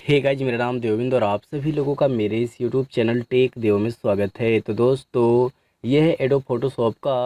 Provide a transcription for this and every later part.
Hey guys, मेरा नाम देविंद और आप सभी लोगों का मेरे इस यूट्यूब चैनल टेक देव में स्वागत है। तो दोस्तों, यह है एडोब फोटोशॉप का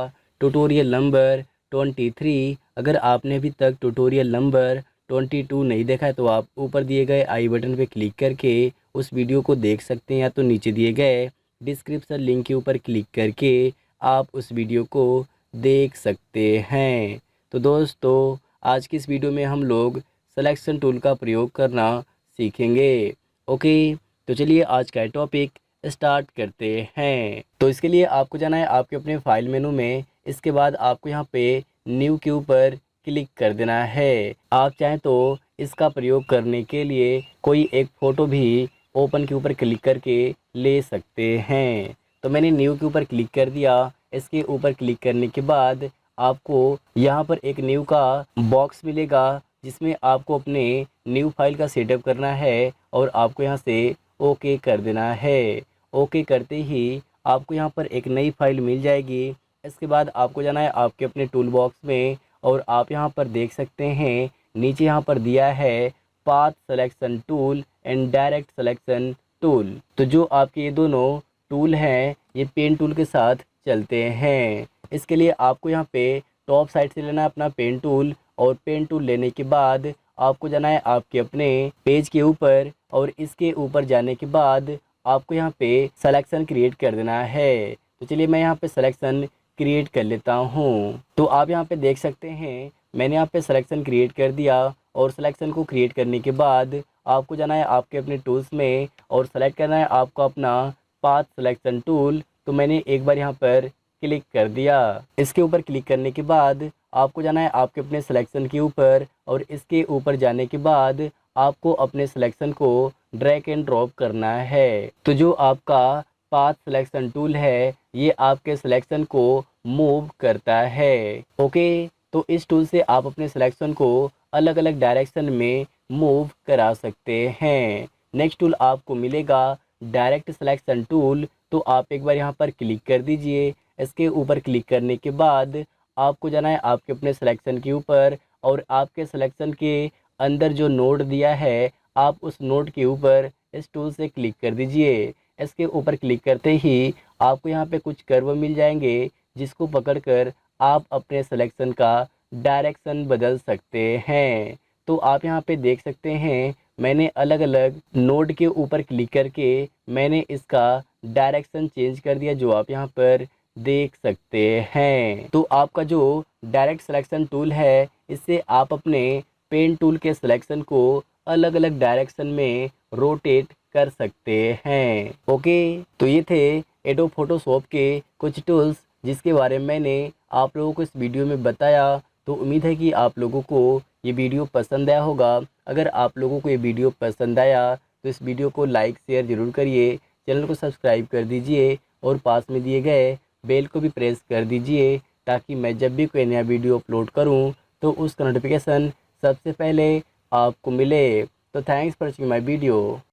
ट्यूटोरियल नंबर 23। अगर आपने अभी तक ट्यूटोरियल नंबर 22 नहीं देखा है तो आप ऊपर दिए गए आई बटन पे क्लिक करके उस वीडियो को देख सकते हैं, या तो नीचे दिए गए डिस्क्रिप्शन लिंक के ऊपर क्लिक करके आप उस वीडियो को देख सकते हैं। तो दोस्तों, आज की इस वीडियो में हम लोग सिलेक्शन टूल का प्रयोग करना सीखेंगे। ओके, तो चलिए आज का टॉपिक स्टार्ट करते हैं। तो इसके लिए आपको जाना है आपके अपने फाइल मेनू में। इसके बाद आपको यहाँ पे न्यू के ऊपर क्लिक कर देना है। आप चाहें तो इसका प्रयोग करने के लिए कोई एक फ़ोटो भी ओपन के ऊपर क्लिक करके ले सकते हैं। तो मैंने न्यू के ऊपर क्लिक कर दिया। इसके ऊपर क्लिक करने के बाद आपको यहाँ पर एक न्यू का बॉक्स मिलेगा, जिसमें आपको अपने न्यू फाइल का सेटअप करना है और आपको यहाँ से ओके कर देना है। ओके करते ही आपको यहाँ पर एक नई फाइल मिल जाएगी। इसके बाद आपको जाना है आपके अपने टूल बॉक्स में और आप यहाँ पर देख सकते हैं नीचे यहाँ पर दिया है path selection tool and direct selection tool. तो जो आपके ये दोनों टूल हैं ये पेन टूल के साथ चलते हैं। इसके लिए आपको यहाँ पे टॉप साइड से लेना है अपना पेन टूल, और पेन टूल लेने के बाद आपको जाना है आपके अपने पेज के ऊपर, और इसके ऊपर जाने के बाद आपको यहाँ पे सिलेक्शन क्रिएट कर देना है। तो चलिए मैं यहाँ पे सिलेक्शन क्रिएट कर लेता हूँ। तो आप यहाँ पे देख सकते हैं मैंने यहाँ पे सिलेक्शन क्रिएट कर दिया, और सिलेक्शन को क्रिएट करने के बाद आपको जाना है आपके अपने टूल्स में और सेलेक्ट करना है आपको अपना पाथ सिलेक्शन टूल। तो मैंने एक बार यहाँ पर क्लिक कर दिया। इसके ऊपर क्लिक करने के बाद आपको जाना है आपके अपने सिलेक्शन के ऊपर, और इसके ऊपर जाने के बाद आपको अपने सिलेक्शन को ड्रैग एंड ड्रॉप करना है। तो जो आपका पाथ सिलेक्शन टूल है ये आपके सिलेक्शन को मूव करता है। ओके, तो इस टूल से आप अपने सिलेक्शन को अलग अलग डायरेक्शन में मूव करा सकते हैं। नेक्स्ट टूल आपको मिलेगा डायरेक्ट सिलेक्शन टूल। तो आप एक बार यहाँ पर क्लिक कर दीजिए। इसके ऊपर क्लिक करने के बाद आपको जाना है आपके अपने सिलेक्शन के ऊपर, और आपके सिलेक्शन के अंदर जो नोड दिया है आप उस नोड के ऊपर इस टूल से क्लिक कर दीजिए। इसके ऊपर क्लिक करते ही आपको यहाँ पे कुछ कर्व मिल जाएंगे, जिसको पकड़कर आप अपने सिलेक्शन का डायरेक्शन बदल सकते हैं। तो आप यहाँ पे देख सकते हैं मैंने अलग अलग नोड के ऊपर क्लिक करके मैंने इसका डायरेक्शन चेंज कर दिया, जो आप यहाँ पर देख सकते हैं। तो आपका जो डायरेक्ट सिलेक्शन टूल है इससे आप अपने पेन टूल के सिलेक्शन को अलग अलग डायरेक्शन में रोटेट कर सकते हैं। ओके, तो ये थे एडोब फोटोशॉप के कुछ टूल्स जिसके बारे में मैंने आप लोगों को इस वीडियो में बताया। तो उम्मीद है कि आप लोगों को ये वीडियो पसंद आया होगा। अगर आप लोगों को ये वीडियो पसंद आया तो इस वीडियो को लाइक शेयर ज़रूर करिए, चैनल को सब्सक्राइब कर दीजिए और पास में दिए गए बेल को भी प्रेस कर दीजिए, ताकि मैं जब भी कोई नया वीडियो अपलोड करूं तो उसका नोटिफिकेशन सबसे पहले आपको मिले। तो thanks for watching my video.